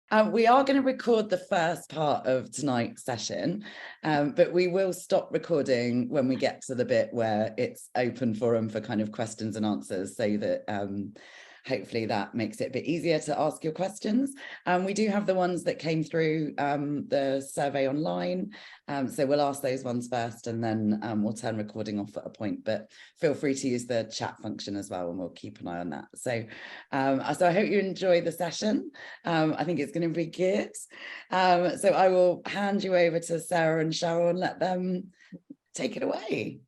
We are going to record the first part of tonight's session, but we will stop recording when we get to the bit where it's open forum for kind of questions and answers, so that hopefully that makes it a bit easier to ask your questions. We do have the ones that came through the survey online, so we'll ask those ones first, and then we'll turn recording off at a point, but feel free to use the chat function as well, and we'll keep an eye on that. So I hope you enjoy the session. I think it's going to be good. So I will hand you over to Sarah and Cheryl and let them take it away.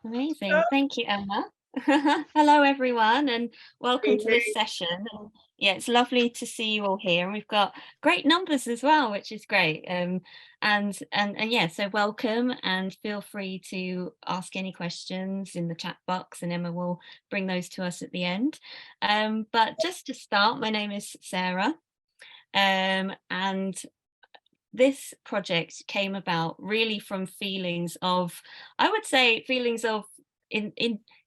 Amazing. Thank you, Emma. Hello, everyone, and welcome to this session. And yeah, it's lovely to see you all here, and we've got great numbers as well, which is great. And yeah, so welcome, and feel free to ask any questions in the chat box, and Emma will bring those to us at the end. But just to start, my name is Sarah, and this project came about really from feelings of, I would say, feelings of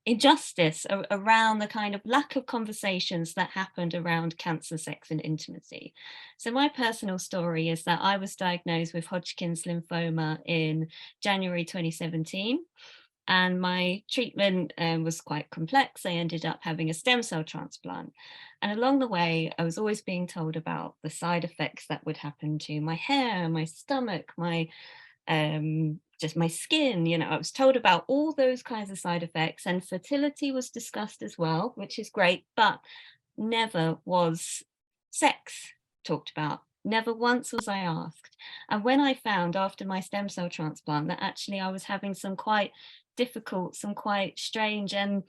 injustice around the kind of lack of conversations that happened around cancer, sex and intimacy. So my personal story is that I was diagnosed with Hodgkin's lymphoma in January 2017. And my treatment was quite complex. I ended up having a stem cell transplant. And along the way, I was always being told about the side effects that would happen to my hair, my stomach, my just my skin. You know, I was told about all those kinds of side effects, and fertility was discussed as well, which is great, but never was sex talked about. Never once was I asked. And when I found after my stem cell transplant that actually I was having some quite difficult, some quite strange and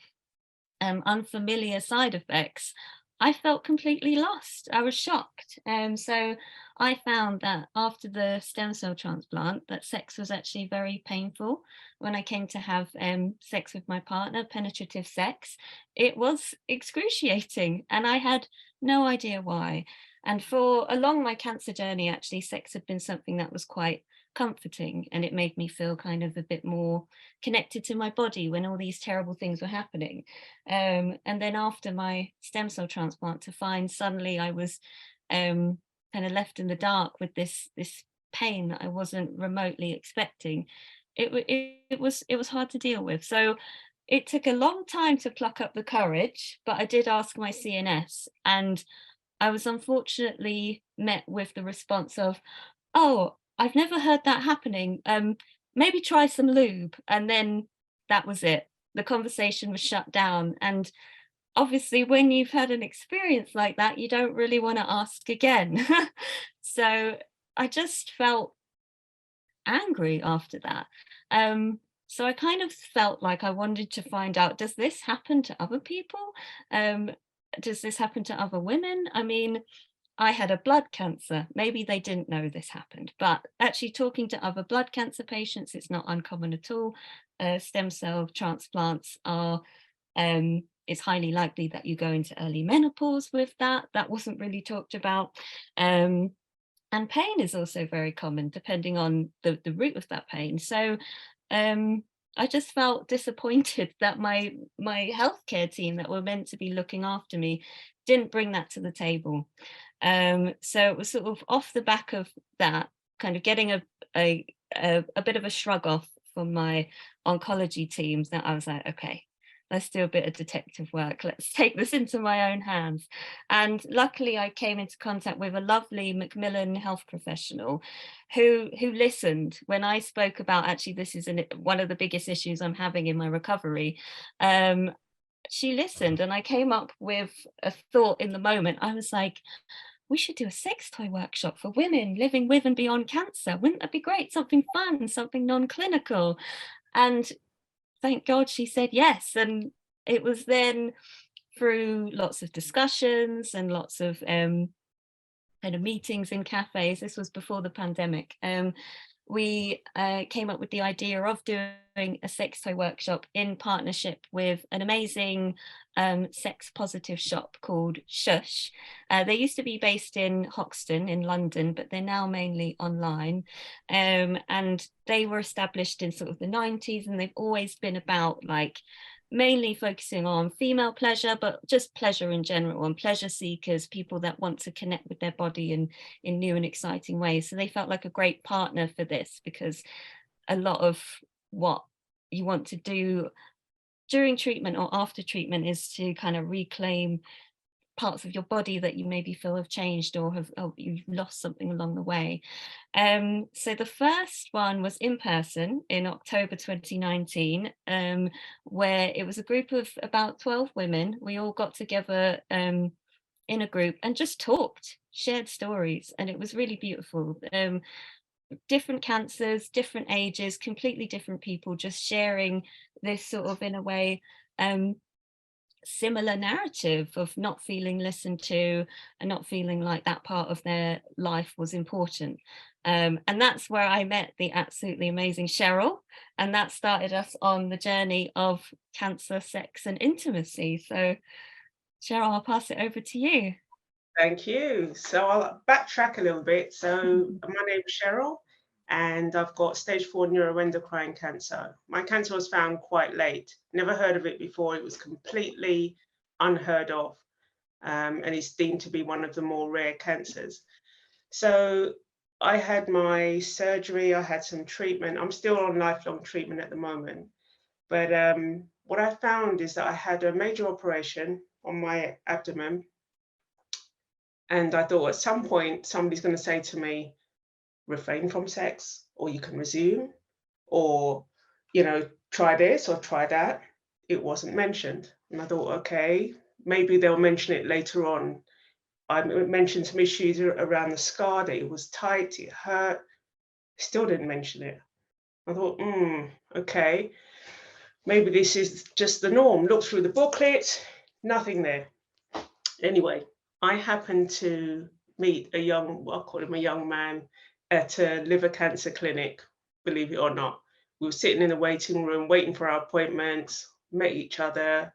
unfamiliar side effects, I felt completely lost. I was shocked. So I found that after the stem cell transplant, that sex was actually very painful. When I came to have sex with my partner, penetrative sex, it was excruciating, and I had no idea why. And for along my cancer journey, actually, sex had been something that was quite comforting, and it made me feel kind of a bit more connected to my body when all these terrible things were happening. And then after my stem cell transplant, to find suddenly I was kind of left in the dark with this pain that I wasn't remotely expecting, it was hard to deal with. So it took a long time to pluck up the courage, but I did ask my CNS, and I was unfortunately met with the response of, "Oh, I've never heard that happening. Maybe try some lube." And then that was it. The conversation was shut down. And obviously, when you've had an experience like that, you don't really want to ask again. So I just felt angry after that. So I kind of felt like I wanted to find out, does this happen to other people? Does this happen to other women? I mean, I had a blood cancer. Maybe they didn't know this happened, but actually talking to other blood cancer patients, it's not uncommon at all. Stem cell transplants are, it's highly likely that you go into early menopause with that. That wasn't really talked about. And pain is also very common, depending on the root of that pain. So I just felt disappointed that my healthcare team that were meant to be looking after me didn't bring that to the table. So it was sort of off the back of that, kind of getting a bit of a shrug off from my oncology teams, that I was like, okay, let's do a bit of detective work. Let's take this into my own hands. And luckily I came into contact with a lovely Macmillan health professional who listened when I spoke about, actually, this is one of the biggest issues I'm having in my recovery. She listened, and I came up with a thought in the moment. I was like, we should do a sex toy workshop for women living with and beyond cancer. Wouldn't that be great? Something fun, something non-clinical. And thank God she said yes. And it was then through lots of discussions and lots of kind of meetings in cafes. This was before the pandemic. We came up with the idea of doing a sex toy workshop in partnership with an amazing sex positive shop called Shush. They used to be based in Hoxton in London, but they're now mainly online. And they were established in sort of the 90s, and they've always been about like mainly focusing on female pleasure, but just pleasure in general, and pleasure seekers, people that want to connect with their body in new and exciting ways. So they felt like a great partner for this, because a lot of what you want to do during treatment or after treatment is to kind of reclaim parts of your body that you maybe feel have changed, or have, oh, you've lost something along the way. So the first one was in person in October 2019, where it was a group of about 12 women. We all got together in a group and just talked, shared stories, and it was really beautiful. Different cancers, different ages, completely different people, just sharing this sort of, in a way, similar narrative of not feeling listened to and not feeling like that part of their life was important. And that's where I met the absolutely amazing Cheryl, and that started us on the journey of cancer, sex, and intimacy. So, Cheryl, I'll pass it over to you. Thank you. So I'll backtrack a little bit. So my name is Cheryl, and I've got stage 4 neuroendocrine cancer. My cancer was found quite late. Never heard of it before. It was completely unheard of, and it's deemed to be one of the more rare cancers. So I had my surgery. I had some treatment. I'm still on lifelong treatment at the moment. But what I found is that I had a major operation on my abdomen. And I thought at some point, somebody's going to say to me, refrain from sex, or you can resume, or, try this or try that. It wasn't mentioned. And I thought, okay, maybe they'll mention it later on. I mentioned some issues around the scar, that it was tight, it hurt. Still didn't mention it. I thought, okay, maybe this is just the norm. Look through the booklet, nothing there. Anyway, I happened to meet I'll call him a young man, at a liver cancer clinic, believe it or not. We were sitting in the waiting room, waiting for our appointments, met each other,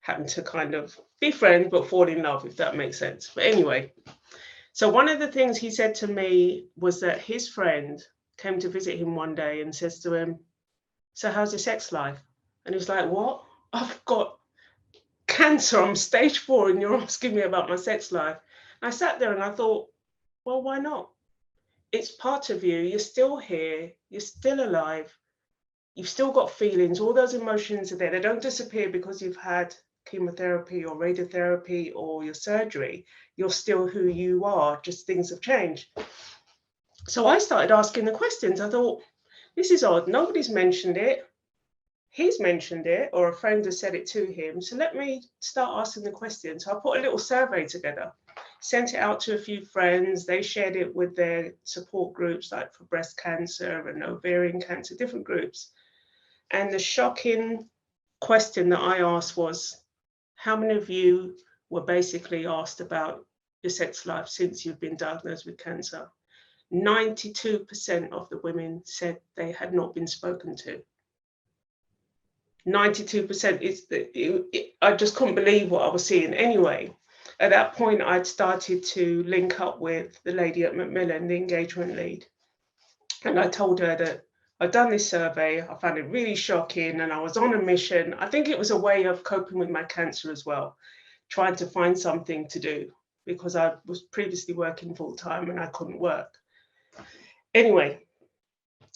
happened to kind of be friends, but fall in love, if that makes sense. But anyway, so one of the things he said to me was that his friend came to visit him one day and says to him, so how's your sex life? And he was like, what? I've got cancer, I'm stage 4, and you're asking me about my sex life. And I sat there and I thought, well, why not? It's part of you. You're still here. You're still alive. You've still got feelings. All those emotions are there. They don't disappear because you've had chemotherapy or radiotherapy or your surgery. You're still who you are, just things have changed. So I started asking the questions. I thought, this is odd. Nobody's mentioned it. He's mentioned it, or a friend has said it to him. So let me start asking the questions. So I put a little survey together, sent it out to a few friends. They shared it with their support groups, like for breast cancer and ovarian cancer, different groups. And the shocking question that I asked was, how many of you were basically asked about your sex life since you've been diagnosed with cancer? 92% of the women said they had not been spoken to. 92%. I just couldn't believe what I was seeing. Anyway, at that point, I'd started to link up with the lady at Macmillan, the engagement lead. And I told her that I'd done this survey. I found it really shocking, and I was on a mission. I think it was a way of coping with my cancer as well, trying to find something to do, because I was previously working full time and I couldn't work. Anyway,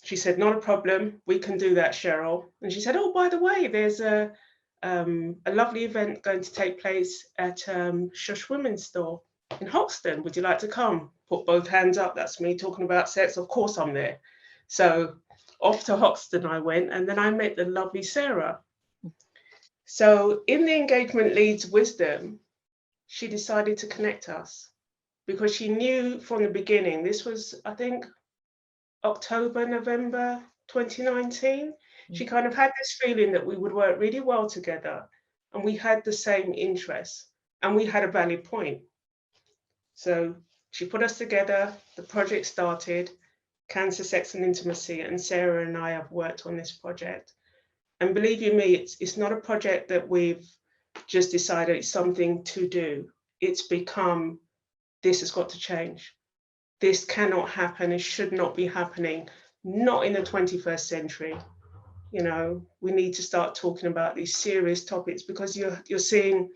she said, not a problem, we can do that, Cheryl. And she said, oh, by the way, there's a lovely event going to take place at Shush Women's Store in Hoxton. Would you like to come? Put both hands up. That's me talking about sex. Of course I'm there. So off to Hoxton I went, and then I met the lovely Sarah. So in the engagement lead's wisdom, she decided to connect us, because she knew from the beginning, this was, I think, October, November 2019, she kind of had this feeling that we would work really well together, and we had the same interests, and we had a valid point. So she put us together, the project started, Cancer, Sex and Intimacy, and Sarah and I have worked on this project. And believe you me, it's not a project that we've just decided it's something to do. It's become, this has got to change. This cannot happen. It should not be happening. Not in the 21st century. you know, we need to start talking about these serious topics, because you're seeing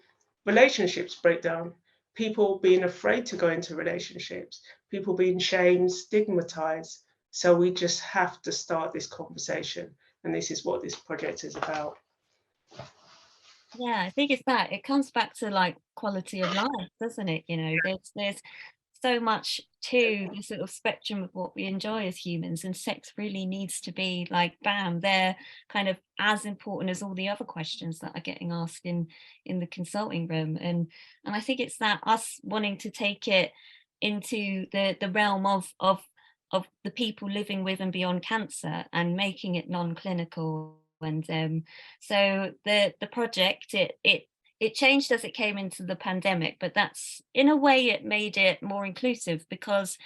relationships break down, people being afraid to go into relationships, people being shamed, stigmatized. So we just have to start this conversation. And this is what this project is about. Yeah, I think it's that. It comes back to like quality of life, doesn't it? You know, there's so much to the sort of spectrum of what we enjoy as humans, and sex really needs to be like bam, they're kind of as important as all the other questions that are getting asked in the consulting room. And I think it's that us wanting to take it into the realm of the people living with and beyond cancer and making it non-clinical. And so the project, it changed as it came into the pandemic, but that's in a way it made it more inclusive, because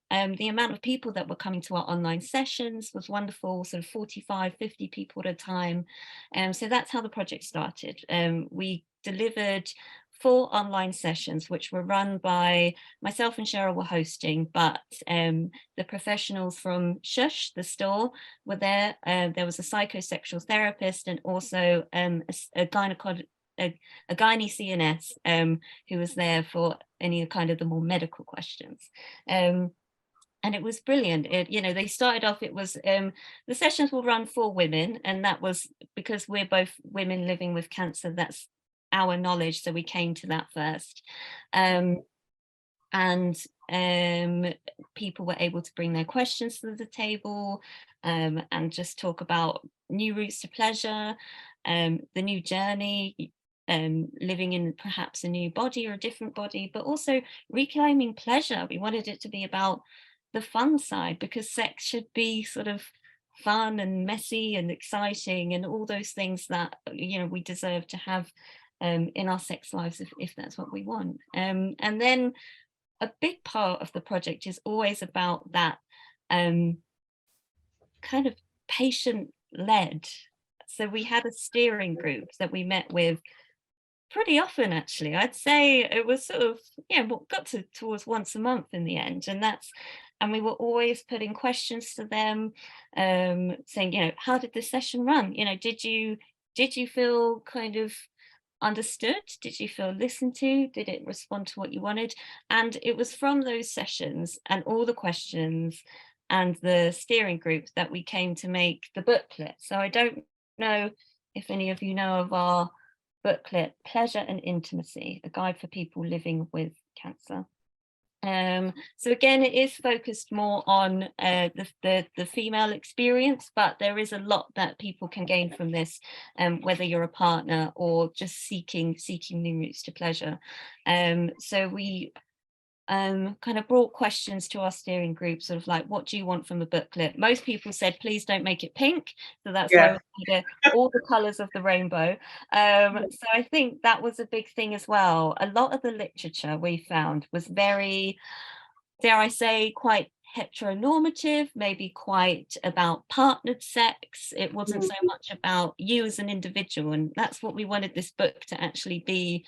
the amount of people that were coming to our online sessions was wonderful, sort of 45, 50 people at a time. So that's how the project started. We delivered 4 online sessions, which were run by myself and Cheryl were hosting, but the professionals from Shush, the store, were there. There was a psychosexual therapist and also a gynecologist, a gynae CNS who was there for any kind of the more medical questions. And it was brilliant. You know, they started off, it was, the sessions will run for women, and that was because we're both women living with cancer. That's our knowledge. So we came to that first. And people were able to bring their questions to the table and just talk about new routes to pleasure, the new journey, living in perhaps a new body or a different body, but also reclaiming pleasure. We wanted it to be about the fun side, because sex should be sort of fun and messy and exciting and all those things that, you know, we deserve to have in our sex lives if that's what we want. And then a big part of the project is always about that kind of patient-led. So we had a steering group that we met with pretty often, actually. I'd say it was sort of, yeah, got towards once a month in the end. And we were always putting questions to them, saying, you know, how did this session run? You know, did you feel kind of understood? Did you feel listened to? Did it respond to what you wanted? And it was from those sessions and all the questions and the steering group that we came to make the booklet. So I don't know if any of you know of our booklet, Pleasure and Intimacy, a guide for people living with cancer. So again, it is focused more on the female experience, but there is a lot that people can gain from this, whether you're a partner or just seeking new routes to pleasure. So we kind of brought questions to our steering group, sort of like, what do you want from the booklet? Most people said, please don't make it pink. So that's why we made all the colours of the rainbow. So I think that was a big thing as well. A lot of the literature we found was very, dare I say, quite heteronormative, maybe quite about partnered sex. It wasn't so much about you as an individual. And that's what we wanted this book to actually be,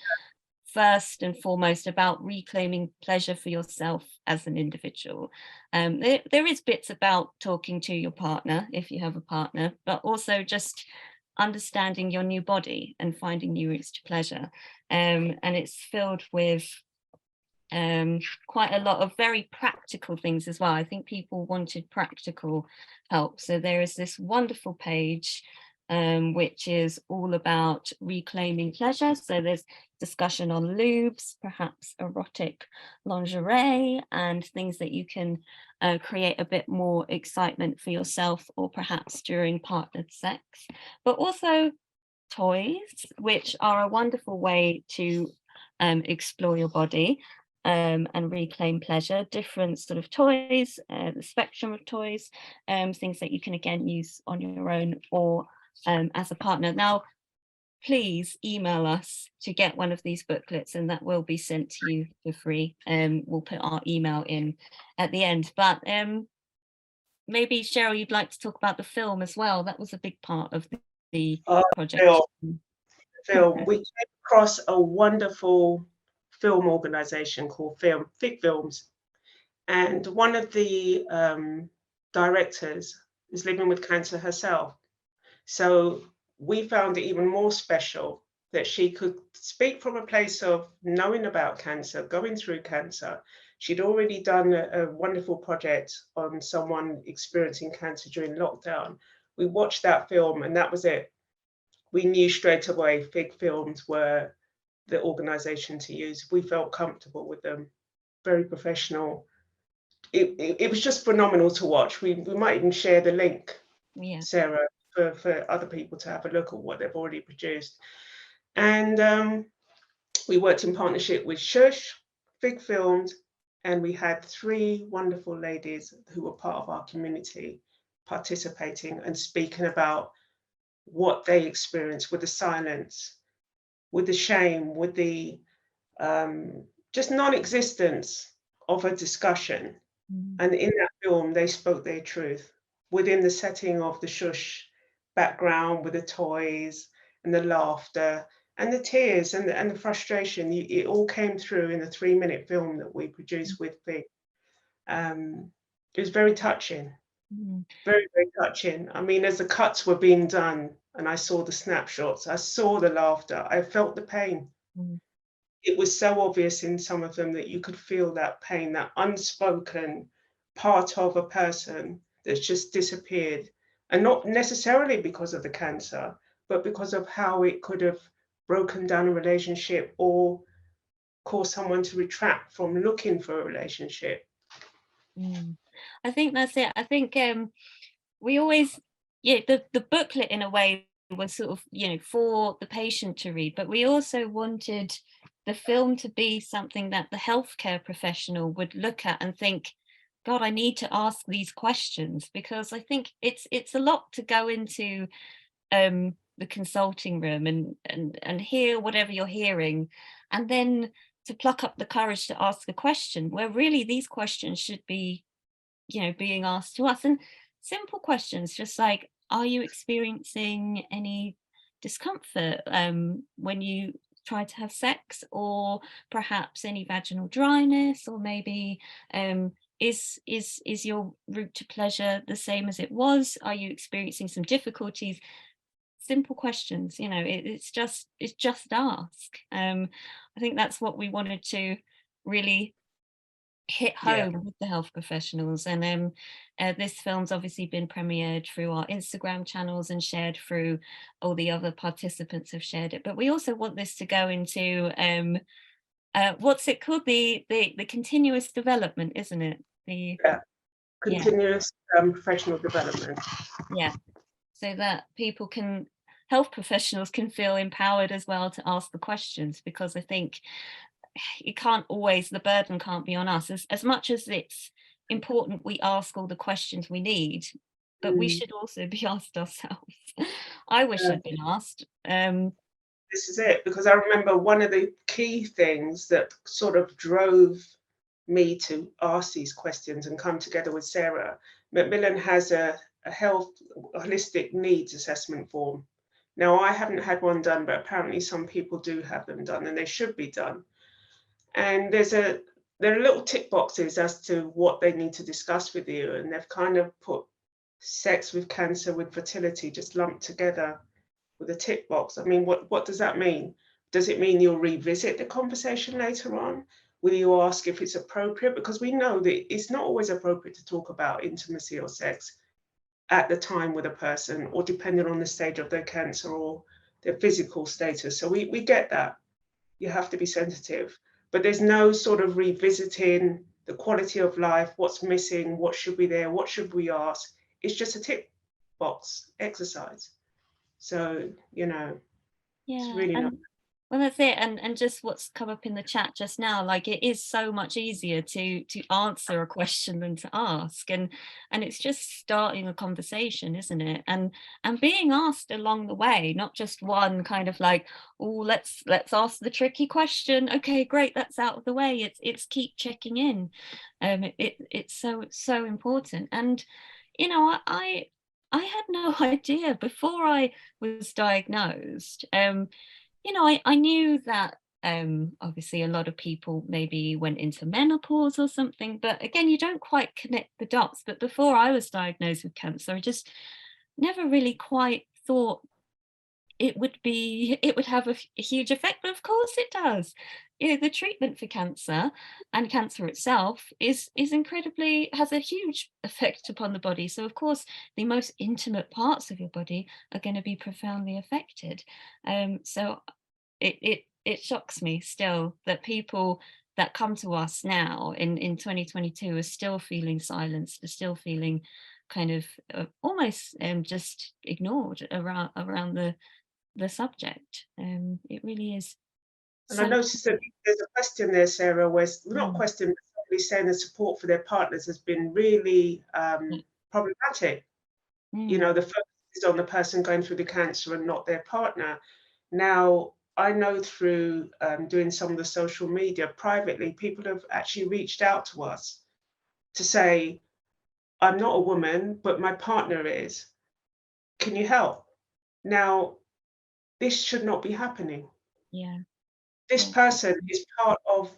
first and foremost, about reclaiming pleasure for yourself as an individual. There is bits about talking to your partner if you have a partner, but also just understanding your new body and finding new routes to pleasure. And it's filled with quite a lot of very practical things as well. I think people wanted practical help. So there is this wonderful page which is all about reclaiming pleasure. So there's discussion on lubes, perhaps erotic lingerie, and things that you can create a bit more excitement for yourself or perhaps during partnered sex, but also toys, which are a wonderful way to explore your body and reclaim pleasure. Different sort of toys, the spectrum of toys, things that you can again use on your own or as a partner. Now, please email us to get one of these booklets, and that will be sent to you for free. We'll put our email in at the end. But maybe, Cheryl, you'd like to talk about the film as well. That was a big part of the project. Film. We came across a wonderful film organization called Fig Films. And one of the directors is living with cancer herself. So we found it even more special that she could speak from a place of knowing about cancer, going through cancer. She'd already done a wonderful project on someone experiencing cancer during lockdown. We watched that film and that was it. We knew straight away Fig Films were the organization to use. We felt comfortable with them, very professional. It was just phenomenal to watch. We might even share the link, Yeah. Sarah, for other people to have a look at what they've already produced. And we worked in partnership with Shush, Fig Films, and we had 3 wonderful ladies who were part of our community participating and speaking about what they experienced with the silence, with the shame, with the just non-existence of a discussion. And in that film, they spoke their truth within the setting of the Shush background with the toys and the laughter and the tears and the frustration. It all came through in the 3-minute film that we produced with Fig. It was very touching, very, very touching. I mean, as the cuts were being done and I saw the snapshots, I saw the laughter, I felt the pain. It was so obvious in some of them that you could feel that pain, that unspoken part of a person that's just disappeared. And not necessarily because of the cancer, but because of how it could have broken down a relationship or caused someone to retract from looking for a relationship. I think that's it. I think we always, yeah, the booklet in a way was sort of, for the patient to read, but we also wanted the film to be something that the healthcare professional would look at and think, God, I need to ask these questions, because I think it's a lot to go into the consulting room and hear whatever you're hearing, and then to pluck up the courage to ask a question where really these questions should be, being asked to us. And simple questions just like, are you experiencing any discomfort when you try to have sex, or perhaps any vaginal dryness, or maybe is your route to pleasure the same as it was? Are you experiencing some difficulties? Simple questions, it's just ask. I think that's what we wanted to really hit Yeah. home with the health professionals. And this film's obviously been premiered through our Instagram channels and shared through all the other participants have shared it. But we also want this to go into what's it called, the continuous development, isn't it? Yeah. Continuous professional development. Yeah, so that health professionals can feel empowered as well to ask the questions, because I think the burden can't be on us as much as it's important we ask all the questions we need, but we should also be asked ourselves. I wish I'd been asked. This is it, because I remember one of the key things that sort of drove me to ask these questions and come together with Sarah. Macmillan has a health holistic needs assessment form. Now, I haven't had one done, but apparently some people do have them done, and they should be done. And there are little tick boxes as to what they need to discuss with you, and they've kind of put sex with cancer with fertility just lumped together with a tick box. I mean, what does that mean? Does it mean you'll revisit the conversation later on? Will you ask if it's appropriate? Because we know that it's not always appropriate to talk about intimacy or sex at the time with a person, or depending on the stage of their cancer or their physical status. So we get that. You have to be sensitive. But there's no sort of revisiting the quality of life, what's missing, what should be there, what should we ask. It's just a tick box exercise. So, it's really not. Well, that's it. And just what's come up in the chat just now, like, it is so much easier to answer a question than to ask. And it's just starting a conversation, isn't it? And being asked along the way, not just one kind of like, oh, let's ask the tricky question. Okay, great, that's out of the way. It's keep checking in. It's so important. And, I had no idea before I was diagnosed. I knew that obviously a lot of people maybe went into menopause or something, but again, you don't quite connect the dots. But before I was diagnosed with cancer, I just never really quite thought it would have a huge effect, but of course it does. You know, the treatment for cancer and cancer itself is incredibly has a huge effect upon the body. So of course, the most intimate parts of your body are going to be profoundly affected. So it shocks me still that people that come to us now in 2022 are still feeling silenced, are still feeling kind of almost just ignored around the subject. It really is And I so. noticed that there's a question there, Sarah, where not Mm, question, but somebody saying the support for their partners has been really yeah, problematic. You mm, know, the focus is on the person going through the cancer and not their partner. Now, I know through doing some of the social media privately, people have actually reached out to us to say, I'm not a woman, but my partner is. Can you help? Now, this should not be happening. yeah, This yeah, person is part of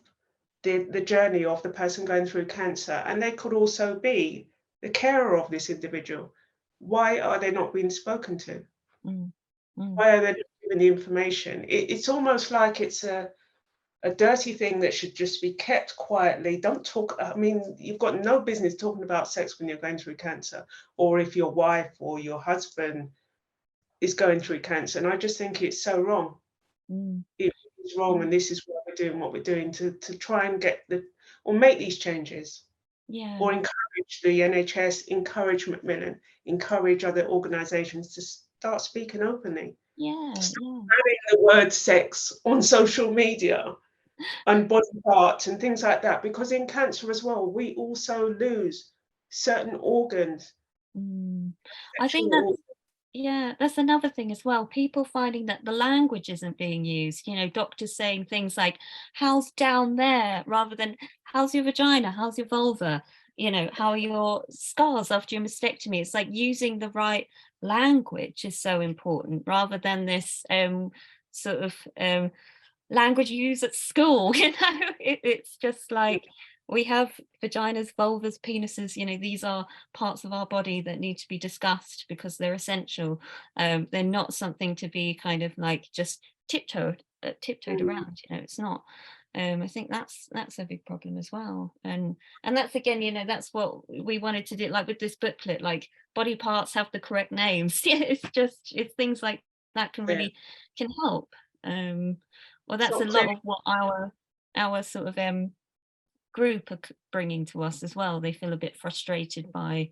the journey of the person going through cancer, and they could also be the carer of this individual. Why are they not being spoken to? mm, mm, Why are they not given the information? It's almost like it's a dirty thing that should just be kept quietly. Don't talk. I mean, you've got no business talking about sex when you're going through cancer, or if your wife or your husband is going through cancer. And I just think it's so wrong. mm, It is wrong, yeah, and this is why we're doing what we're doing to try and get or make these changes, yeah, or encourage the NHS, encourage Macmillan, encourage other organisations to start speaking openly. yeah, Stop yeah. banning the word sex on social media and body parts and things like that, because in cancer as well, we also lose certain organs, Mm. I think sexual that's, organs. yeah, that's another thing as well. People finding that the language isn't being used. You know, doctors saying things like, how's down there, rather than how's your vagina, how's your vulva, you know, how are your scars after your mastectomy. It's like using the right language is so important rather than this sort of language you use at school. You know, it's just like we have vaginas, vulvas, penises, you know, these are parts of our body that need to be discussed because they're essential. They're not something to be kind of like just tiptoed Mm, around, you know, it's not. I think that's a big problem as well. And that's again, you know, that's what we wanted to do, like with this booklet, like body parts have the correct names. Yeah, it's things like that yeah, can help. Um, well, it's that's a not clear. lot of what our sort of group are bringing to us as well. They feel a bit frustrated by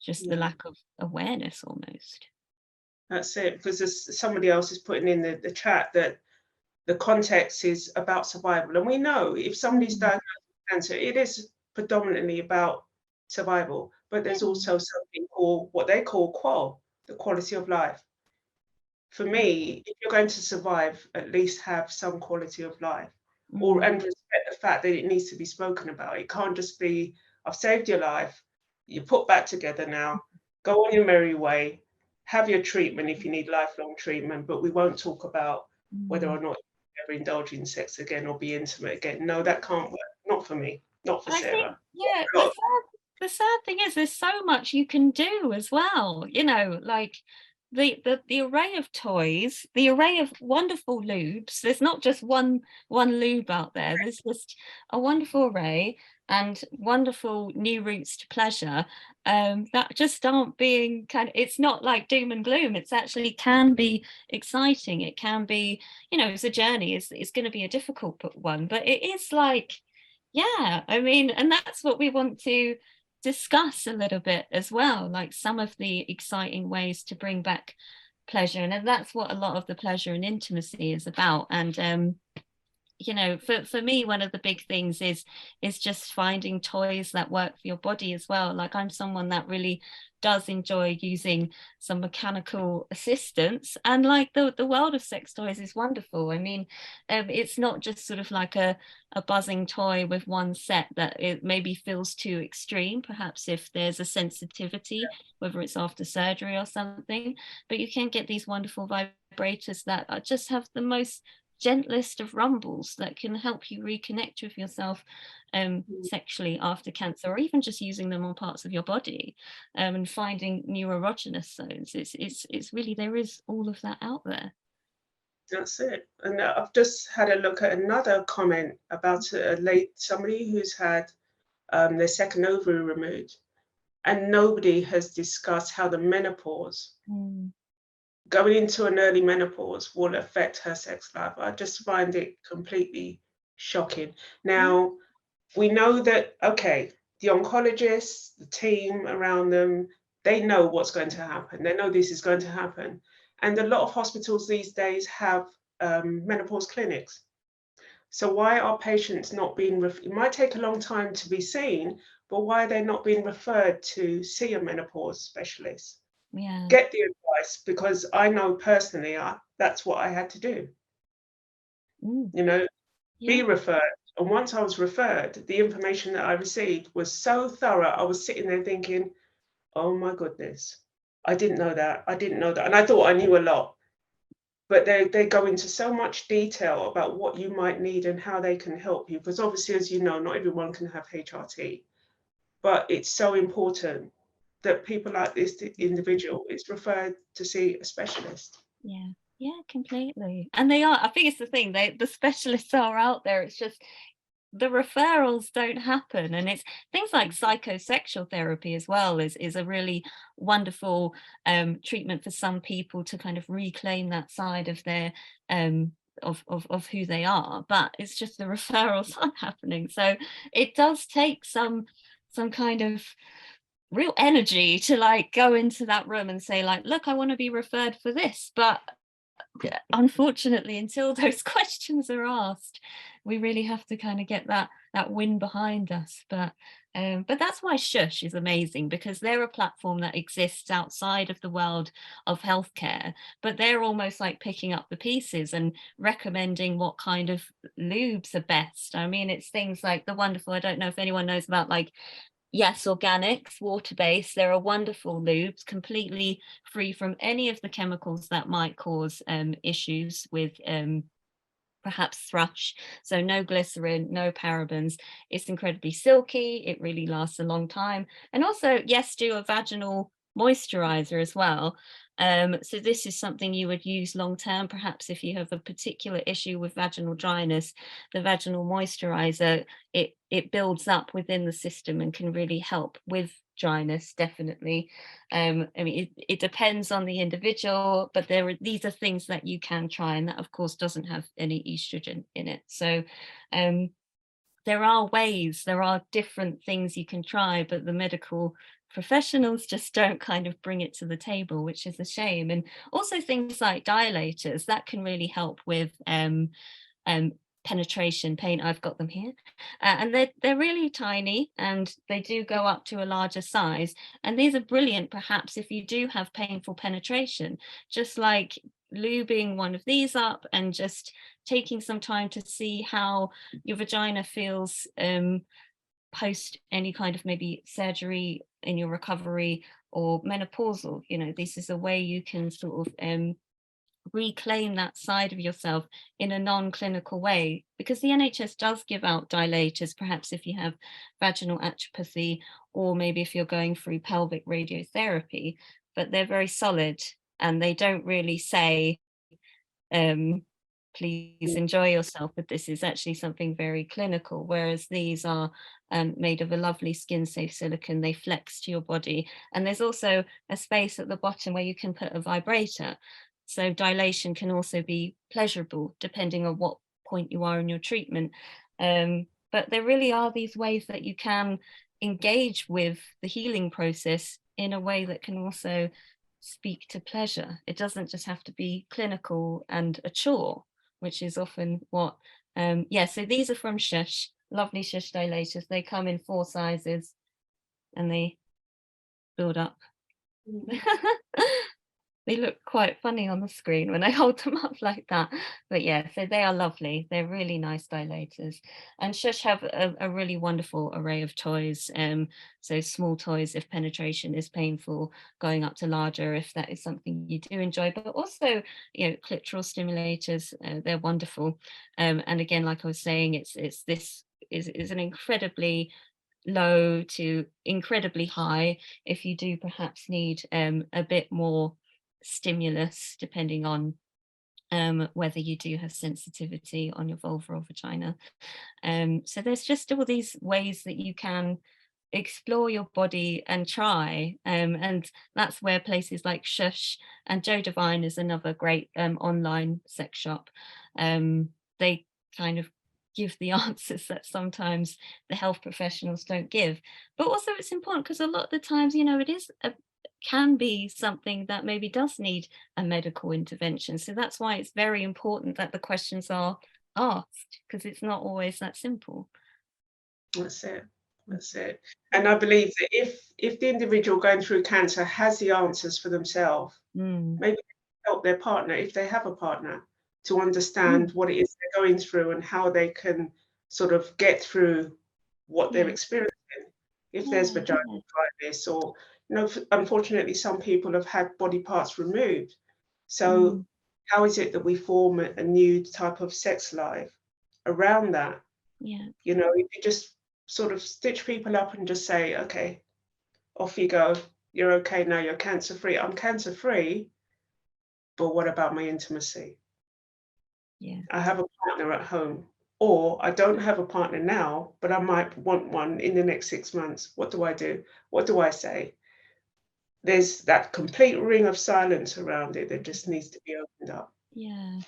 just the Yeah. lack of awareness almost. That's it, because there's somebody else is putting in the chat that the context is about survival. And we know if somebody's Mm, diagnosed with cancer, it is predominantly about survival, but yeah, there's also something called what they call qual, the quality of life. For yeah, me, if you're going to survive, at least have some quality of life, or mm, and respect the fact that it needs to be spoken about. It can't just be, I've saved your life, you put back together now, go on your merry way, have your treatment if you need lifelong treatment, but we won't talk about whether mm. or not you ever indulge in sex again or be intimate again. No, that can't work. Not for me, not for I think, Sarah. yeah, Not- the sad thing is there's so much you can do as well, you know, like the array of toys, the array of wonderful lubes. There's not just one lube out there. There's just a wonderful array and wonderful new routes to pleasure that just aren't being kind of, it's not like doom and gloom. It's actually can be exciting. It can be, you know, it's a journey. It's going to be a difficult one, but it is like, yeah, I mean, and that's what we want to discuss a little bit as well, like some of the exciting ways to bring back pleasure. And that's what a lot of the pleasure and intimacy is about. And you know, for me, one of the big things is just finding toys that work for your body as well. Like I'm someone that really does enjoy using some mechanical assistance, and like the world of sex toys is wonderful. I mean, it's not just sort of like a buzzing toy with one set that it maybe feels too extreme, perhaps if there's a sensitivity, whether it's after surgery or something, but you can get these wonderful vibrators that just have the most gentlest of rumbles that can help you reconnect with yourself sexually after cancer, or even just using them on parts of your body and finding new erogenous zones. It's really, there is all of that out there. That's it. And I've just had a look at another comment about somebody who's had their second ovary removed, and nobody has discussed how the menopause, going into an early menopause, will affect her sex life. I just find it completely shocking. Now, we know that, okay, the oncologists, the team around them, they know what's going to happen. They know this is going to happen. And a lot of hospitals these days have menopause clinics. So why are patients not being, it might take a long time to be seen, but why are they not being referred to see a menopause specialist? Yeah. Get the advice, because I know personally that's what I had to do. You know, be referred. And once I was referred, the information that I received was so thorough. I was sitting there thinking, oh my goodness, I didn't know that. I didn't know that. And I thought I knew a lot. But they go into so much detail about what you might need and how they can help you. Because obviously, as you know, not everyone can have HRT. But it's so important that people like this individual is referred to see a specialist. Yeah, completely. And they are, I think it's the thing, the specialists are out there. It's just the referrals don't happen. And it's things like psychosexual therapy as well is a really wonderful treatment for some people to kind of reclaim that side of their of who they are. But it's just the referrals aren't happening. So it does take some kind of real energy to like go into that room and say like, look, I want to be referred for this. But unfortunately, until those questions are asked, we really have to kind of get that win behind us. But that's why Shush is amazing, because they're a platform that exists outside of the world of healthcare, but they're almost like picking up the pieces and recommending what kind of lubes are best. I mean, it's things like the wonderful, I don't know if anyone knows about like Yes Organics, water-based. There are wonderful lubes, completely free from any of the chemicals that might cause issues with perhaps thrush. So no glycerin, no parabens. It's incredibly silky. It really lasts a long time. And also, yes, do a vaginal moisturizer as well. So this is something you would use long term, perhaps if you have a particular issue with vaginal dryness. The vaginal moisturizer, it builds up within the system and can really help with dryness, definitely. I mean, it depends on the individual, but these are things that you can try, and that of course doesn't have any estrogen in it. So there are ways, there are different things you can try, but the medical professionals just don't kind of bring it to the table, which is a shame. And also things like dilators that can really help with penetration pain. I've got them here, and they're really tiny, and they do go up to a larger size. And these are brilliant, perhaps if you do have painful penetration, just like lubing one of these up and just taking some time to see how your vagina feels post any kind of maybe surgery in your recovery or menopausal. You know, this is a way you can sort of reclaim that side of yourself in a non-clinical way, because the NHS does give out dilators, perhaps if you have vaginal atrophy, or maybe if you're going through pelvic radiotherapy, but they're very solid and they don't really say please enjoy yourself, but this is actually something very clinical, whereas these are made of a lovely skin safe silicone. They flex to your body, and there's also a space at the bottom where you can put a vibrator. So dilation can also be pleasurable depending on what point you are in your treatment. But there really are these ways that you can engage with the healing process in a way that can also speak to pleasure. It doesn't just have to be clinical and a chore, which is often what, so these are from Shush, lovely Shush dilators. They come in 4 sizes and they build up. They look quite funny on the screen when I hold them up like that. But yeah, so they are lovely. They're really nice dilators. And Shush have a really wonderful array of toys. So small toys if penetration is painful, going up to larger if that is something you do enjoy, but also, clitoral stimulators, they're wonderful. And again, like I was saying, it's this is an incredibly low to incredibly high if you do perhaps need a bit more stimulus, depending on whether you do have sensitivity on your vulva or vagina. So there's just all these ways that you can explore your body and try. And that's where places like Shush and Joe Divine is another great online sex shop. They kind of give the answers that sometimes the health professionals don't give. But also it's important because a lot of the times, it is can be something that maybe does need a medical intervention. So that's why it's very important that the questions are asked, because it's not always that simple. That's it. That's it. And I believe that if the individual going through cancer has the answers for themselves, maybe help their partner, if they have a partner, to understand what it is they're going through and how they can sort of get through what they're experiencing. If there's vaginal dryness, or unfortunately, some people have had body parts removed. So how is it that we form a new type of sex life around that? Yeah. If you just sort of stitch people up and just say, okay, off you go. You're okay now. You're cancer free. I'm cancer free. But what about my intimacy? Yeah. I have a partner at home, or I don't have a partner now, but I might want one in the next 6 months. What do I do? What do I say? There's that complete ring of silence around it that just needs to be opened up. Yeah.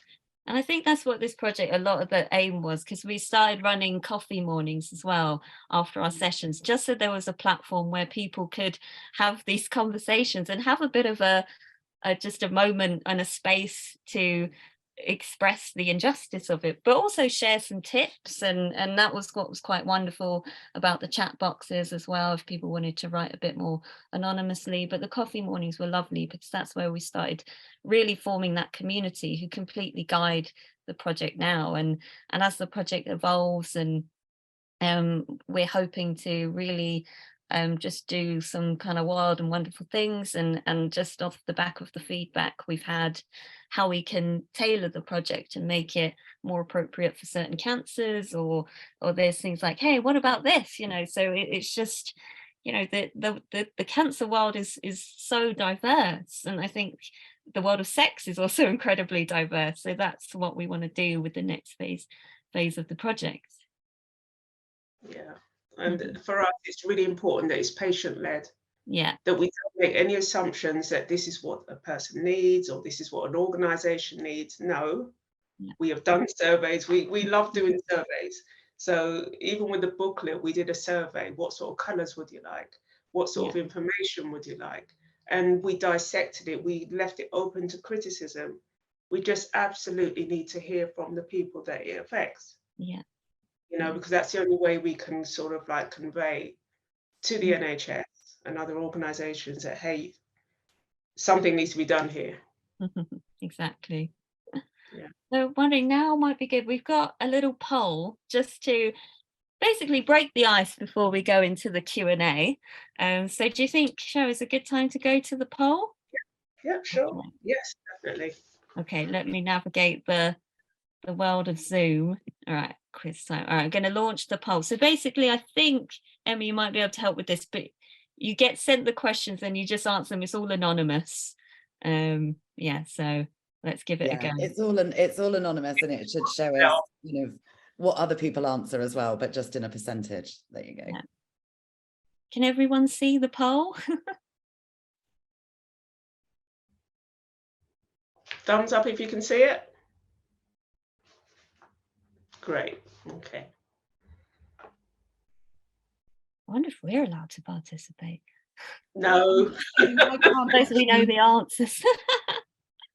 And I think that's what this project, a lot of the aim was, because we started running coffee mornings as well after our sessions, just so there was a platform where people could have these conversations and have a bit of just a moment and a space to express the injustice of it, but also share some tips. And that was what was quite wonderful about the chat boxes as well, if people wanted to write a bit more anonymously. But the coffee mornings were lovely because that's where we started really forming that community who completely guide the project now. And as the project evolves, and we're hoping to really just do some kind of wild and wonderful things, and just off the back of the feedback we've had, how we can tailor the project and make it more appropriate for certain cancers, or there's things like, hey, what about this, so it's just, the cancer world is so diverse, and I think the world of sex is also incredibly diverse. So that's what we want to do with the next phase of the project. Yeah. And for us, it's really important that it's patient-led. Yeah. That we don't make any assumptions that this is what a person needs or this is what an organization needs. No, we have done surveys. We love doing surveys. So even with the booklet, we did a survey. What sort of colors would you like? What sort of information would you like? And we dissected it. We left it open to criticism. We just absolutely need to hear from the people that it affects. Yeah. Because that's the only way we can sort of like convey to the NHS and other organizations that, hey, something needs to be done here. Exactly. Yeah. So wondering, now might be good. We've got a little poll just to basically break the ice before we go into the Q&A. So do you think, Cheryl, is a good time to go to the poll? Yeah, sure. Okay. Yes, definitely. Okay, let me navigate the world of Zoom. All right, quiz time. All right, I'm going to launch the poll. So basically, I think, Emma, you might be able to help with this, but you get sent the questions and you just answer them. It's all anonymous. Yeah, so let's give it a go. It's all anonymous, and it should show us, what other people answer as well, but just in a percentage. There you go. Yeah. Can everyone see the poll? Thumbs up if you can see it. Great. Okay. I wonder if we're allowed to participate. No. I can't Suppose we know the answers.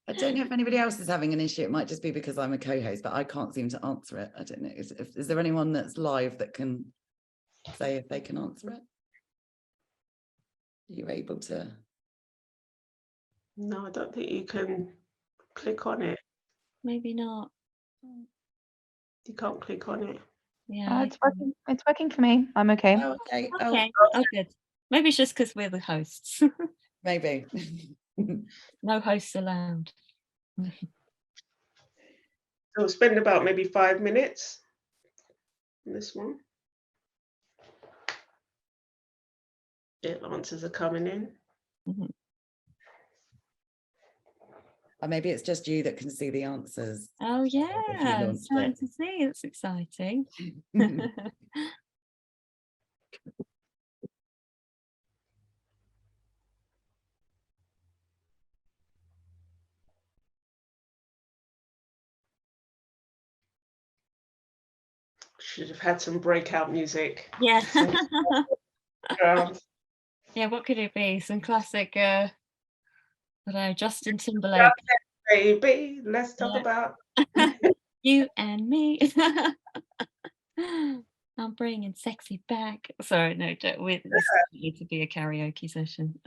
I don't know if anybody else is having an issue. It might just be because I'm a co-host, but I can't seem to answer it. I don't know. Is there anyone that's live that can say if they can answer it? Are you able to? No, I don't think you can click on it. Maybe not. You can't click on it. Yeah. It's working. It's working for me. I'm okay. Oh, okay. Oh, Okay. Oh, good. Maybe it's just because we're the hosts. maybe. No hosts allowed. So we'll spend about maybe 5 minutes on this one. Yeah, answers are coming in. Mhm. Or maybe it's just you that can see the answers. Oh yeah, launched starting it. to see. It's exciting. Should have had some breakout music. Yeah. Some background. Yeah, what could it be? Some classic I don't know, Justin Timberlake. Baby, let's talk Yeah. about. You and me. I'm bringing sexy back. Sorry, no, this doesn't need to be a karaoke session.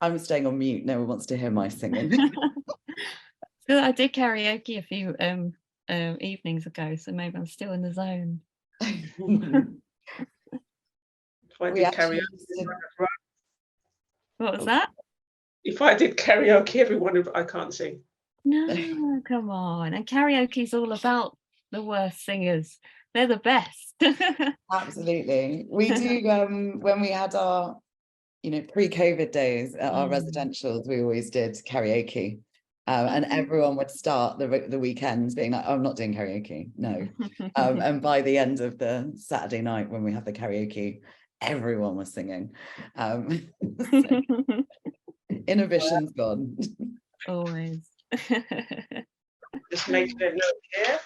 I'm staying on mute. No one wants to hear my singing. So I did karaoke a few evenings ago, so maybe I'm still in the zone. If I We did actually karaoke, used to- What was that? if I did karaoke, everyone would, I can't sing. No, come on. And karaoke's all about the worst singers. They're the best. Absolutely. We do when we had our, pre-COVID days at our Mm. residentials, we always did karaoke. And everyone would start the weekends being like, oh, I'm not doing karaoke. No. And by the end of the Saturday night when we had the karaoke, everyone was singing. So inhibition's gone. Always. Just make a note here.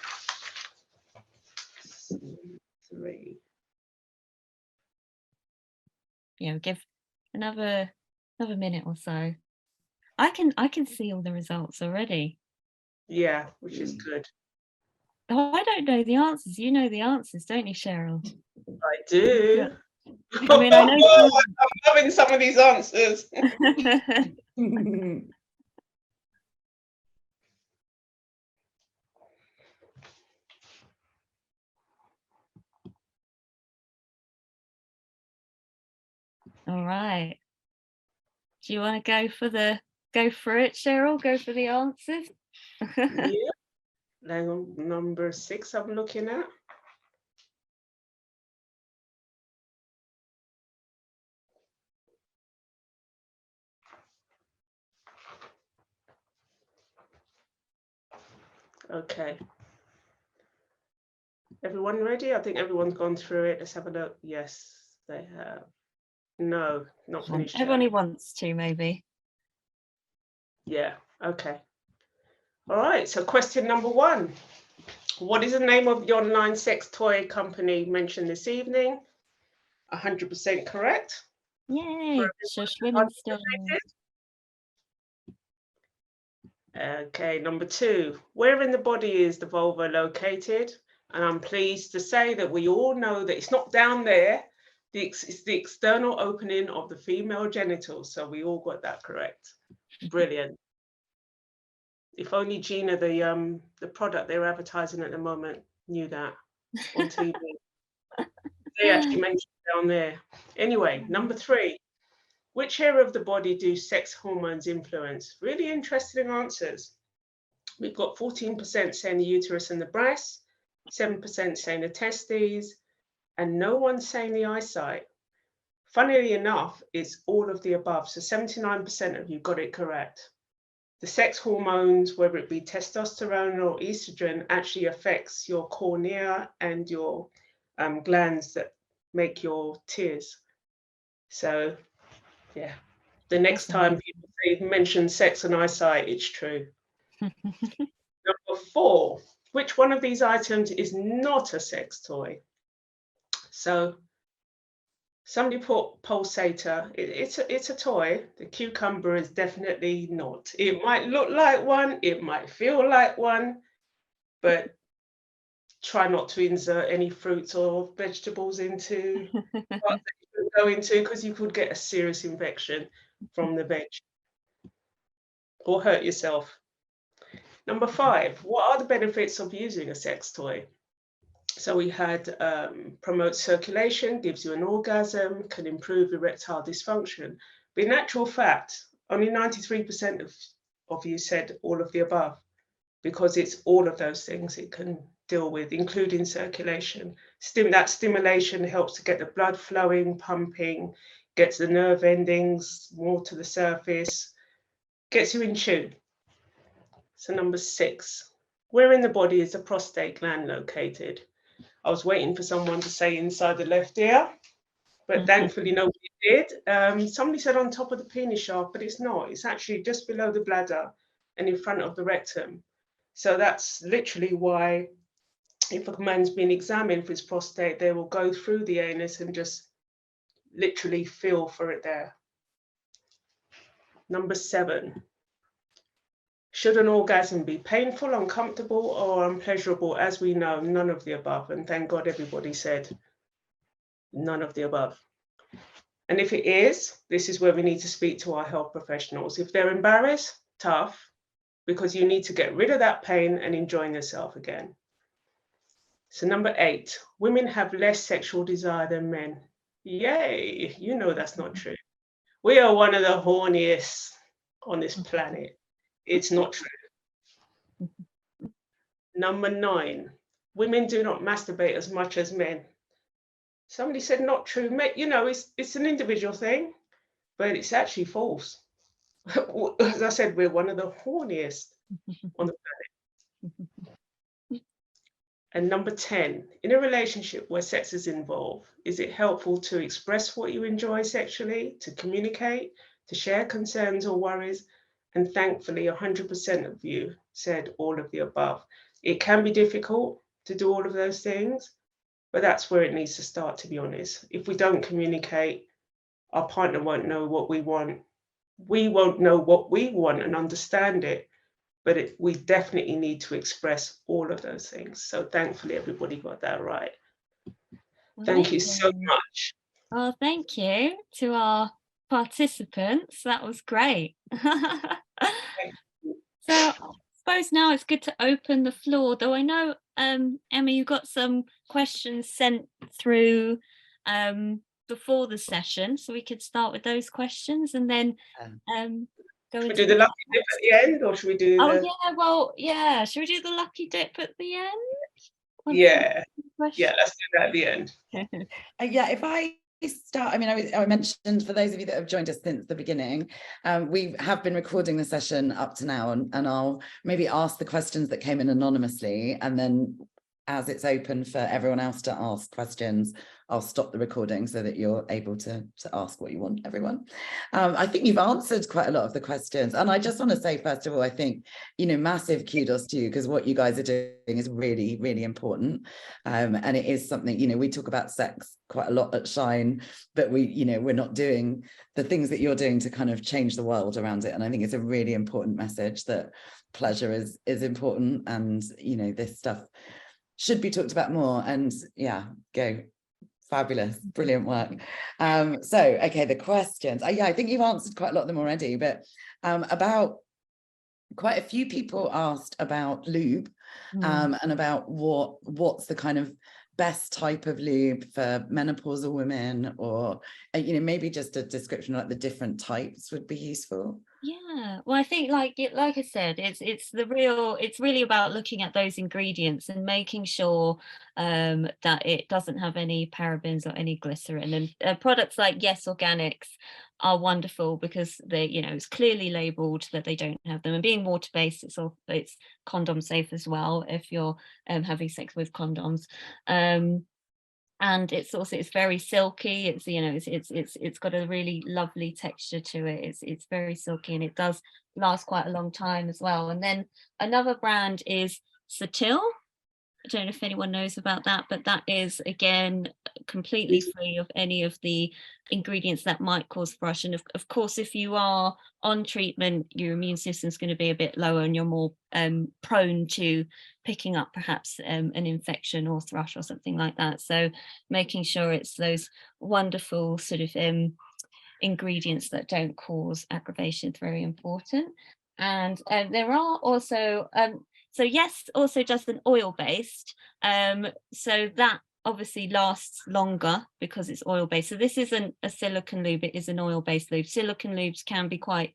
3. Give another minute or so. I can see all the results already. Yeah, which is good. Oh, I don't know the answers. You know the answers, don't you, Cheryl? I do. I mean, I know some. I'm loving some of these answers. All right. Do you want to go for it, Cheryl? Go for the answers? Yeah. Now, number 6 I'm looking at. Okay. Everyone ready? I think everyone's gone through it. Let's have a look. Yes, they have. No, not finished yet. Everyone who wants to, maybe. Yeah, okay. All right, so question number 1. What is the name of the online sex toy company mentioned this evening? 100% correct. Yay! Shush women still. Okay, number 2. Where in the body is the vulva located? And I'm pleased to say that we all know that it's not down there. It's the external opening of the female genitals. So we all got that correct. Brilliant. If only Gina, the product they're advertising at the moment, knew that on TV. They actually mentioned it down there. Anyway, number 3. Which area of the body do sex hormones influence? Really interesting answers. We've got 14% saying the uterus and the breast, 7% saying the testes, and no one saying the eyesight. Funnily enough, it's all of the above. So 79% of you got it correct. The sex hormones, whether it be testosterone or estrogen, actually affects your cornea and your glands that make your tears. So, yeah, the next time people mention sex and eyesight, it's true. Number 4, which one of these items is not a sex toy? So somebody put pulsator. It's a toy. The cucumber is definitely not. It might look like one, it might feel like one, but try not to insert any fruits or vegetables into parts that you wouldn't go into because you could get a serious infection from the veg or hurt yourself. Number 5, what are the benefits of using a sex toy? So we had promotes circulation, gives you an orgasm, can improve erectile dysfunction. But in actual fact, only 93% of you said all of the above, because it's all of those things it can deal with, including circulation. That stimulation helps to get the blood flowing, pumping, gets the nerve endings more to the surface, gets you in tune. So number 6, where in the body is the prostate gland located? I was waiting for someone to say inside the left ear, but thankfully nobody did. Somebody said on top of the penis shaft, but it's not. It's actually just below the bladder and in front of the rectum. So that's literally why if a man's been examined for his prostate, they will go through the anus and just literally feel for it there. Number 7. Should an orgasm be painful, uncomfortable, or unpleasurable? As we know, none of the above. And thank God everybody said none of the above. And if it is, this is where we need to speak to our health professionals. If they're embarrassed, tough, because you need to get rid of that pain and enjoying yourself again. So number 8, women have less sexual desire than men. Yay, you know that's not true. We are one of the horniest on this planet. It's not true. Number 9, women do not masturbate as much as men. Somebody said not true. You know, it's an individual thing, but it's actually false. As I said, we're one of the horniest on the planet. And number 10, in a relationship where sex is involved, is it helpful to express what you enjoy sexually, to communicate, to share concerns or worries? And thankfully, 100% of you said all of the above. It can be difficult to do all of those things, but that's where it needs to start, to be honest. If we don't communicate, our partner won't know what we want. We won't know what we want and understand it, but we definitely need to express all of those things. So thankfully, everybody got that right. Thank you so much. Oh, thank you to our participants. That was great. So I suppose now it's good to open the floor, though I know, Emma, you got some questions sent through before the session, so we could start with those questions and then go Should we into do the lucky dip at the end, or should we do should we do the lucky dip at the end? Yeah, let's do that at the end. Yeah, if I start, I mean, I mentioned, for those of you that have joined us since the beginning, we have been recording the session up to now, and I'll maybe ask the questions that came in anonymously, and then as it's open for everyone else to ask questions, I'll stop the recording so that you're able to ask what you want, everyone. I think you've answered quite a lot of the questions. And I just want to say, first of all, I think, massive kudos to you, because what you guys are doing is really, really important. And it is something, we talk about sex quite a lot at Shine, but we're not doing the things that you're doing to kind of change the world around it. And I think it's a really important message that pleasure is important, and, this stuff should be talked about more. And yeah, go. Fabulous, brilliant work. Okay, the questions. I think you've answered quite a lot of them already, but about quite a few people asked about lube, and about what's the kind of best type of lube for menopausal women, or maybe just a description of like the different types would be useful. Yeah, well, I think like I said, it's really about looking at those ingredients and making sure that it doesn't have any parabens or any glycerin. And products like Yes Organics are wonderful because they, it's clearly labelled that they don't have them. And being water-based, it's condom safe as well if you're having sex with condoms. And it's very silky. It's got a really lovely texture to it. It's very silky, and it does last quite a long time as well. And then another brand is Satil, I don't know if anyone knows about that, but that is again completely free of any of the ingredients that might cause thrush. And of course, if you are on treatment, your immune system is going to be a bit lower and you're more prone to picking up perhaps an infection or thrush or something like that. So making sure it's those wonderful sort of ingredients that don't cause aggravation is very important. And there are also so yes, also just an oil-based. So that obviously lasts longer because it's oil-based. So this isn't a silicone lube, it is an oil-based lube. Silicone lubes can be quite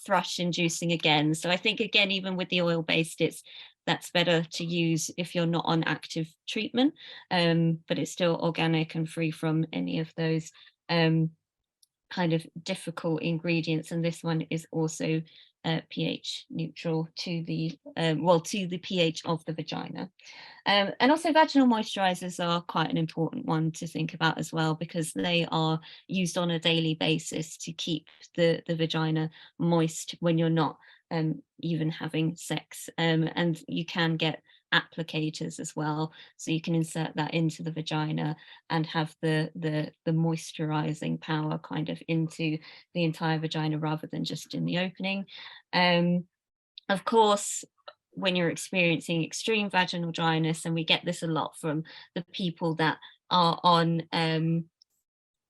thrush-inducing again. So I think again, even with the oil-based, that's better to use if you're not on active treatment, but it's still organic and free from any of those kind of difficult ingredients. And this one is also pH neutral to the to the pH of the vagina. And also vaginal moisturizers are quite an important one to think about as well, because they are used on a daily basis to keep the vagina moist when you're not even having sex. And you can get applicators as well, so you can insert that into the vagina and have the moisturizing power kind of into the entire vagina rather than just in the opening. Of course, when you're experiencing extreme vaginal dryness, and we get this a lot from the people that are on estrogen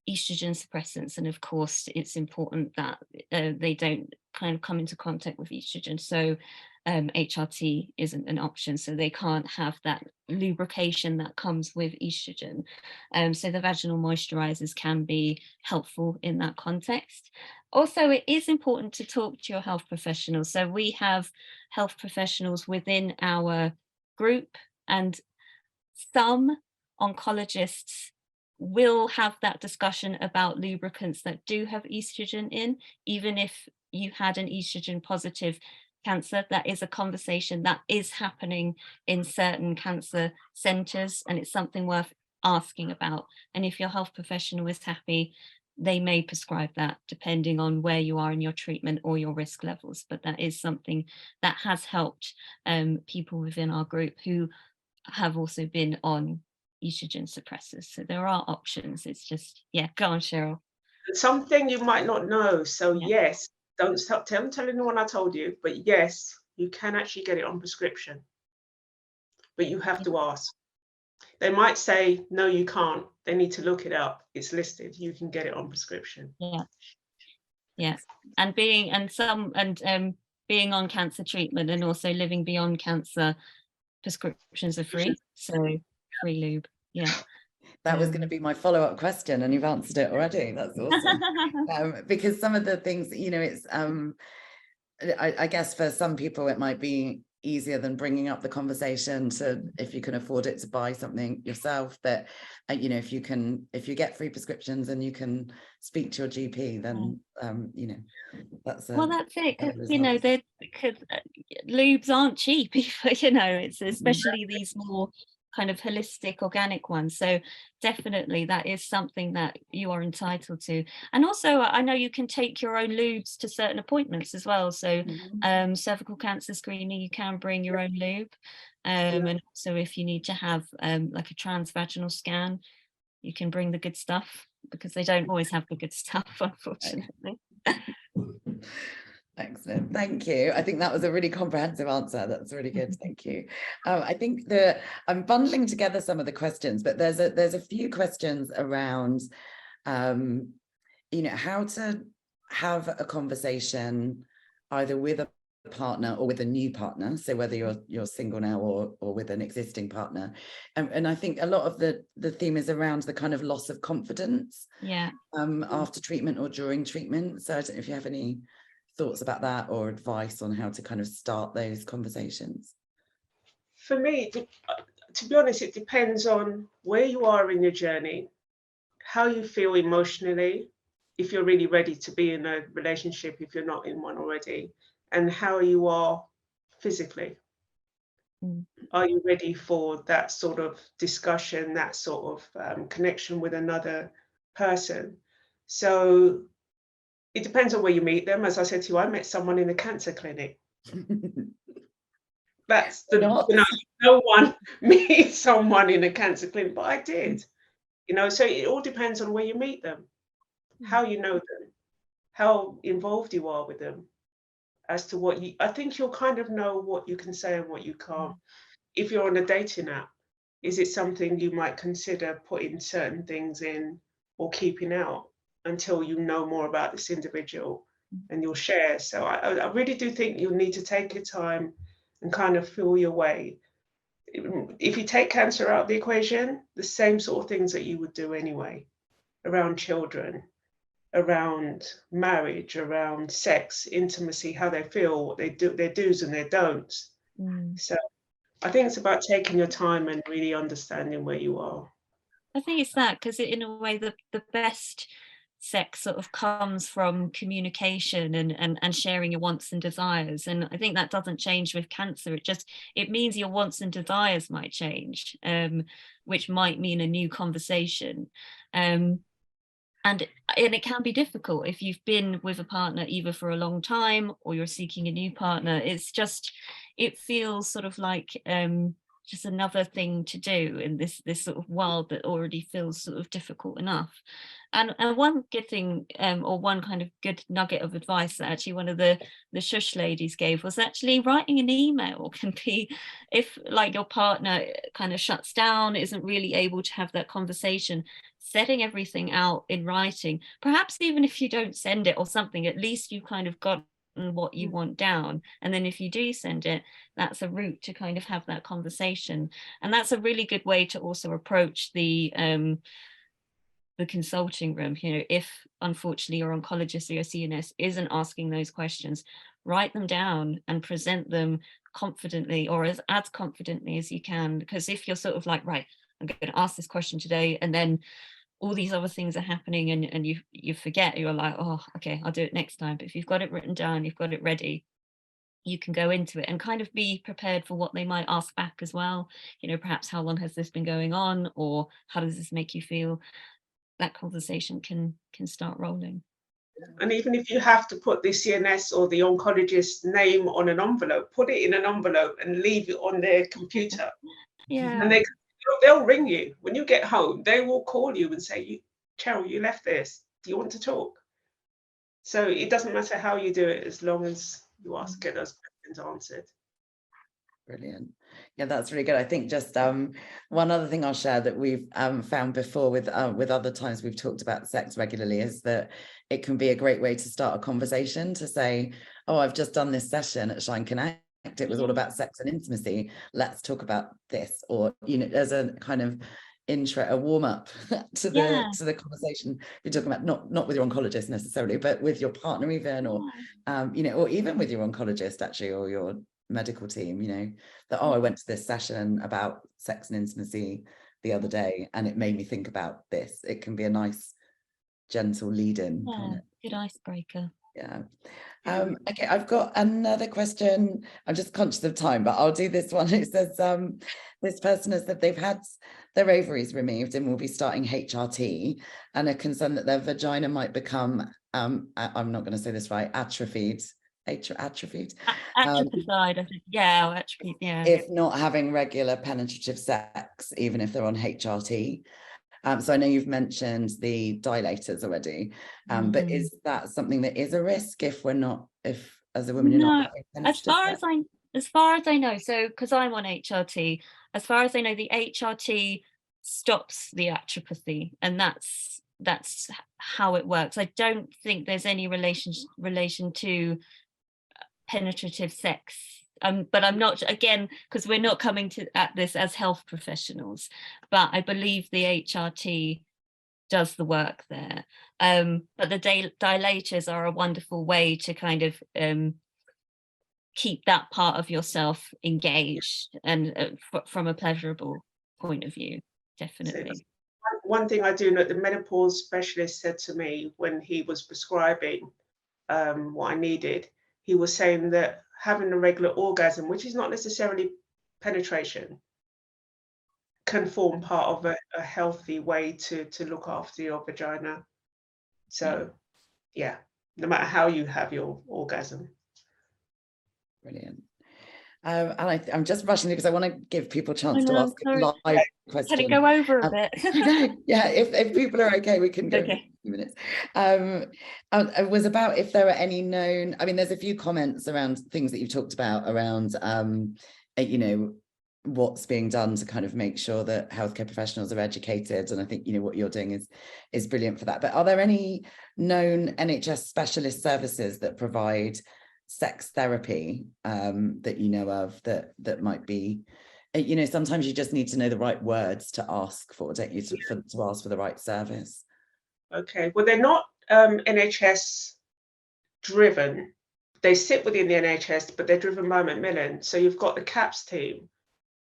suppressants, and of course it's important that they don't kind of come into contact with estrogen, so HRT isn't an option, so they can't have that lubrication that comes with estrogen. So the vaginal moisturizers can be helpful in that context. Also, it is important to talk to your health professionals. So we have health professionals within our group, and some oncologists will have that discussion about lubricants that do have estrogen in, even if you had an estrogen positive cancer. That is a conversation that is happening in certain cancer centers, and it's something worth asking about. And if your health professional is happy, they may prescribe that depending on where you are in your treatment or your risk levels. But that is something that has helped people within our group who have also been on estrogen suppressors. So there are options. It's just, yeah, go on, Cheryl. Something you might not know. So Yeah. yes, don't tell anyone I told you, but yes, you can actually get it on prescription, but you have to ask. They might say, no, you can't. They need to look it up. It's listed. You can get it on prescription. Yeah. And being on cancer treatment and also living beyond cancer, prescriptions are free. So free lube. Yeah. That was going to be my follow-up question, and you've answered it already. That's awesome. Because some of the things, it's I guess for some people it might be easier than bringing up the conversation to, if you can afford it, to buy something yourself. But if you get free prescriptions and you can speak to your GP, then that's it. Because lubes aren't cheap either, it's especially these more kind of holistic organic ones. So definitely that is something that you are entitled to. And also I know you can take your own lubes to certain appointments as well. So cervical cancer screening, you can bring your own lube. And also if you need to have like a transvaginal scan, you can bring the good stuff, because they don't always have the good stuff, unfortunately. Excellent, thank you. I think that was a really comprehensive answer. That's really good, thank you. I think that I'm bundling together some of the questions, but there's a few questions around how to have a conversation either with a partner or with a new partner, so whether you're single now or with an existing partner, and I think a lot of the theme is around the kind of loss of confidence after treatment or during treatment. So I don't know if you have any thoughts about that or advice on how to kind of start those conversations. For me, to be honest, it depends on where you are in your journey, how you feel emotionally, if you're really ready to be in a relationship, if you're not in one already, and how you are physically. Are you ready for that sort of discussion, that sort of connection with another person? So it depends on where you meet them. As I said to you, I met someone in a cancer clinic. That's the no one meets someone in a cancer clinic, but I did. So it all depends on where you meet them, how you know them, how involved you are with them, as to I think you'll kind of know what you can say and what you can't. If you're on a dating app, is it something you might consider putting certain things in or keeping out until you know more about this individual and you'll share? So I really do think you'll need to take your time and kind of feel your way. If you take cancer out of the equation, the same sort of things that you would do anyway, around children, around marriage, around sex, intimacy, how they feel, what they do, their do's and their don'ts. So I think it's about taking your time and really understanding where you are. I think it's that, because in a way the best sex sort of comes from communication and sharing your wants and desires, and I think that doesn't change with cancer. It means your wants and desires might change, which might mean a new conversation. And it can be difficult if you've been with a partner either for a long time or you're seeking a new partner. It feels sort of like just another thing to do in this sort of world that already feels sort of difficult enough. And one good thing, or one kind of good nugget of advice that actually one of the shush ladies gave, was actually writing an email can be, if like your partner kind of shuts down, isn't really able to have that conversation, setting everything out in writing, perhaps even if you don't send it or something, at least you kind of got what you want down, and then if you do send it, that's a route to kind of have that conversation. And that's a really good way to also approach the consulting room. If unfortunately your oncologist or your CNS isn't asking those questions, write them down and present them confidently, or as confidently as you can. Because if you're sort of like, right, I'm going to ask this question today, and then all these other things are happening and you forget, you're like, oh, okay, I'll do it next time. But if you've got it written down, you've got it ready, you can go into it and kind of be prepared for what they might ask back as well. Perhaps, how long has this been going on, or how does this make you feel? That conversation can start rolling. And even if you have to put the CNS or the oncologist's name on an envelope, put it in an envelope and leave it on their computer. Yeah. And they'll ring you when you get home. They will call you and say, Cheryl, you left this. Do you want to talk? So it doesn't matter how you do it, as long as you get those questions answered. Brilliant. Yeah, that's really good. I think just one other thing I'll share that we've found before with other times we've talked about sex regularly, is that it can be a great way to start a conversation, to say, oh, I've just done this session at Shine Connect. It was all about sex and intimacy. Let's talk about this. Or, as a kind of intro, a warm up to the conversation you're talking about, not with your oncologist necessarily, but with your partner even, or or even with your oncologist actually, or your medical team, that, oh, I went to this session about sex and intimacy the other day and it made me think about this. It can be a nice gentle lead in. Yeah, good icebreaker. Yeah. Okay, I've got another question. I'm just conscious of time, but I'll do this one. It says this person has said they've had their ovaries removed and will be starting HRT, and are concerned that their vagina might become I'm not going to say this right, atrophied, I think. Yeah, atrophied, yeah. If not having regular penetrative sex, even if they're on HRT. So I know you've mentioned the dilators already, but is that something that is a risk if as a woman you're not having penetrative sex? As far as I know, so because I'm on HRT, as far as I know, the HRT stops the atrophy, and that's how it works. I don't think there's any relation to penetrative sex, but I'm not, again, because we're not coming at this as health professionals, but I believe the HRT does the work there. But the dilators are a wonderful way to kind of keep that part of yourself engaged, and from a pleasurable point of view, definitely. One thing I do know, the menopause specialist said to me when he was prescribing what I needed, he was saying that having a regular orgasm, which is not necessarily penetration, can form part of a healthy way to look after your vagina. So yeah, no matter how you have your orgasm. Brilliant. And I'm just rushing because I want to give people a chance to know, ask sorry. live Can questions. it go over a Um, bit? Okay, yeah, if people are okay, we can go for a Okay. few minutes. It was about if there are any known, I mean, there's a few comments around things that you've talked about around, you know, what's being done to kind of make sure that healthcare professionals are educated. And I think, you know, what you're doing is brilliant for that. But are there any known NHS specialist services that provide sex therapy that you know of that might be, you know, sometimes you just need to know the right words to ask for, don't you, to ask for the right service? Okay, well, they're not NHS driven. They sit within the NHS, but they're driven by Macmillan. So you've got the CAPS team,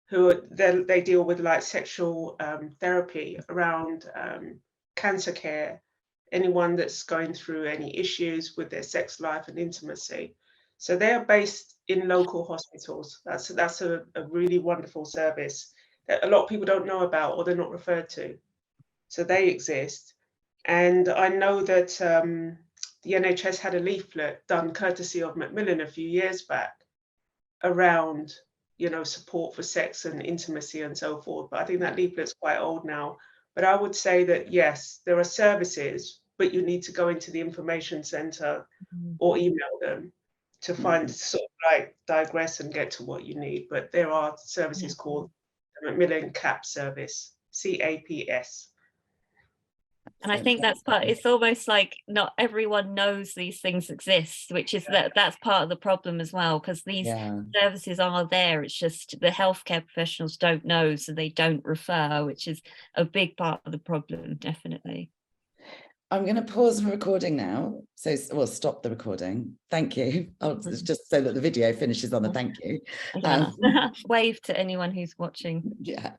who they deal with like sexual therapy around cancer care, anyone that's going through any issues with their sex life and intimacy. So they are based in local hospitals. That's a really wonderful service that a lot of people don't know about or they're not referred to. So they exist. And I know that the NHS had a leaflet done courtesy of Macmillan a few years back around, you know, support for sex and intimacy and so forth. But I think that leaflet's quite old now. But I would say that, yes, there are services, but you need to go into the information centre or email them to find, sort of like digress and get to what you need. But there are services called the Macmillan CAP service, CAPS. And I think that's part, it's almost like not everyone knows these things exist, which is that's part of the problem as well, because these services are there. It's just the healthcare professionals don't know, so they don't refer, which is a big part of the problem, definitely. I'm going to pause the recording now. So we'll stop the recording. Thank you. It's just so that the video finishes on a thank you. Wave to anyone who's watching. Yeah.